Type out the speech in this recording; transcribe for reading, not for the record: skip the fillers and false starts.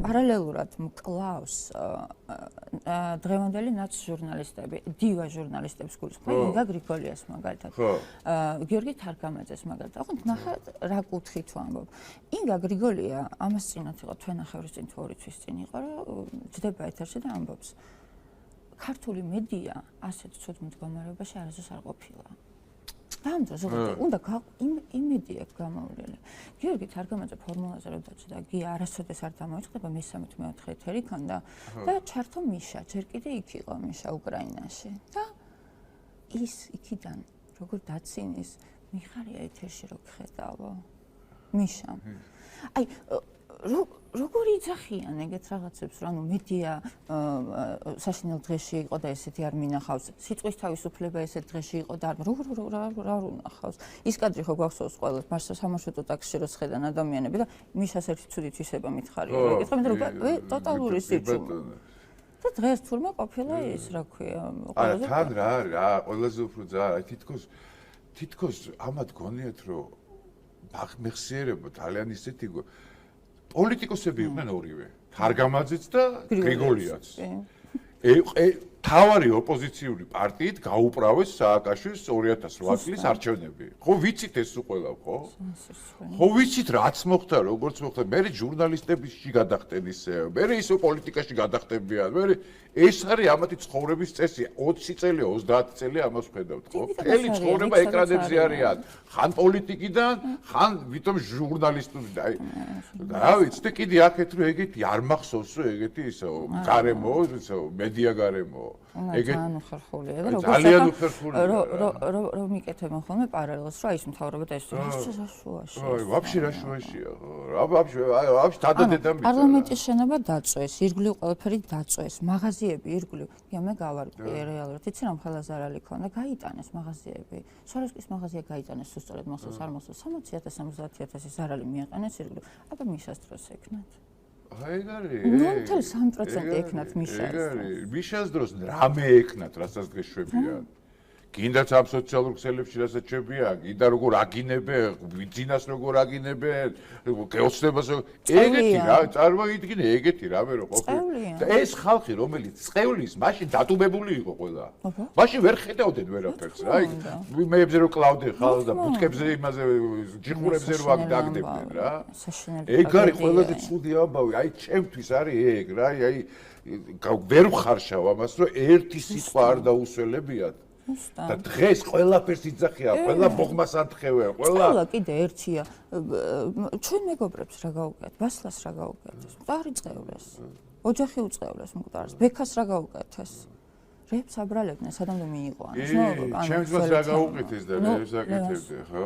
პარალელურად მკლავს დღევანდელი ნაცჟურნალისტები, დივა ჟურნალისტებს გულისხმობ, ინგა გრიგოლიას მაგალითად. გიორგი თარგამაძეს მაგალითად. ხო, ნახეთ რა კუთხით ვამბობ. ინგა გრიგოლია ამას წინათ იყო თვენახევრის წინ თუ 2 თვის წინ იყო, რომ ჯდება ეთერში და ამბობს. ქართული მედია ასეთ ცუდ მდგომარეობაში არასდროს არ ყოფილა. ამ დროს უნდა იმედი აქვს გამოვლილი. გიორგი თარგამაძე ფორმულაზე რომ დაჭდა, გი არასოდეს არ დამოიწყდება მე-13 მე-4 ეთერი ქონდა და ჩართო მიშა, ჯერ კიდე იქ იყო მიშა უკრაინაში. და ის იქიდან როგორ დაცინის მიხარია ეთერში რო გხედავო. მიშამ. აი როგორი იძახიან ეგეთ რაღაცებს, რომ ანუ მედია საშინელ დღეში იყო და ესეთი არ მინახავს. სიტყვის თავისუფლება ესეთ დღეში იყო და რა უნახავს. ის კადრი ხო გვახსოვს ყველას, მარსა სამარშრუტო ტაქსში რო შეხედან ადამიანები და მიშას ერთი ცუდი თვისება მითხარია. ეკითხა მე რომ ტოტალური სიჩუმე. და დღეს თურმე ყოფილა ის რა ქვია, ყველაზე თან რა ყველაზე უფრო ძალიან თითქოს ამათ გონიათ რომ მეხსიერება ძალიან ისეთი პოლიტიკოსები იყვნენ ორივე, თარგამაძეც და გრიგოლიაც. თავარი ოპოზიციური პარტიით გაუправეს სააკაშვილის 2008 წლის არჩევნები. ხო ვიცით ეს უყველავ, ხო? ხო ვიცით რაც მოხდა, როგორც მოხდა. მე ჟურნალისტებისში გადახტენის, მე ისო პოლიტიკაში გადახტებიან, მე ეს არის ამათი ცხოვრების წესი. 20 წელი, 30 წელი ამას ვხედავთ, ხო? მთელი ცხოვრება ეკრანებზე არიან. ხან პოლიტიკიდან, ხან ვითომ ჟურნალისტური. რა ვიცი, და კიდე აქეთ რომ ეგეთი არ მახსოვს რომ ეგეთი ისო გარემო, ისო მედია გარემო. ძალიან უხერხულია და ძალიან უხერხულია. რომ მიკეთებენ ხოლმე პარალელს, რომ ის მთავრობა და ეს შუაში. აი, ვაფშე რა შუაშია, ხო? ვაფშე დადადედამ ვიცი. პარლამენტის შენობა დაწვეს, ირგვლივ ყველაფერი დაწვეს, მაღაზიები ირგვლივ. მე გავარკვი რეალურად, იცი რა მხოლოდ ზარალი ქონდა, გაიტანეს მაღაზიები. სოროსკის მაღაზია გაიტანეს, სუსტად მახსოვს, არ მახსოვს, 60,000-70,000 ზარალი მიაყენეს ირგვლივ. აბა მისას დროს ეკნათ. აი გარი. 0.3% ეკნათ მიშას. მიშას დროს რამე ეკნათ, რასაც გეშვებიან. გინდათ ამ სოციალურ ქსელებში რასაც შვებიან, გინდა როგორ აგინებენ, ბიზნეს როგორ აგინებენ, გეოცნებას ეგეთი რა, წარმოიდგინე ეგეთი რამე რო ყოფილი. და ეს ხალხი რომელიც წევლის, მაშინ დატუმებული იყო ყველა. მაშინ ვერ ხედავდნენ ვერაფერს რა. მეებზე რო კლავდნენ ხალხს და ბუთკებზე იმაზე ჯიხურებზე რო აგდებდნენ რა. ეგ არის ყველაზე ცუდი ამბავი, აი ჩემთვის არის ეგ რა, აი ვერ ვხარშავ ამას, რომ ერთი სიტყვა არ დაუსველებიათ. და დღეს ყველაფერს იძახიან, ყველა ბოღმას ანთხევენ, ყველა კიდე ერთია. ჩვენ მეგობრებს რა გაუკეთეთ? ბასლას რა გაუკეთეს? მკვდარი წევრეს. ოჯახი უწყევრეს მკვდარს. ბექას რა გაუკეთეს? რებს აბრალებდნენ, სადამდე მიიღო. ჩემს მას რა გაუკეთეს და რებს აკეთებდნენ, ხო?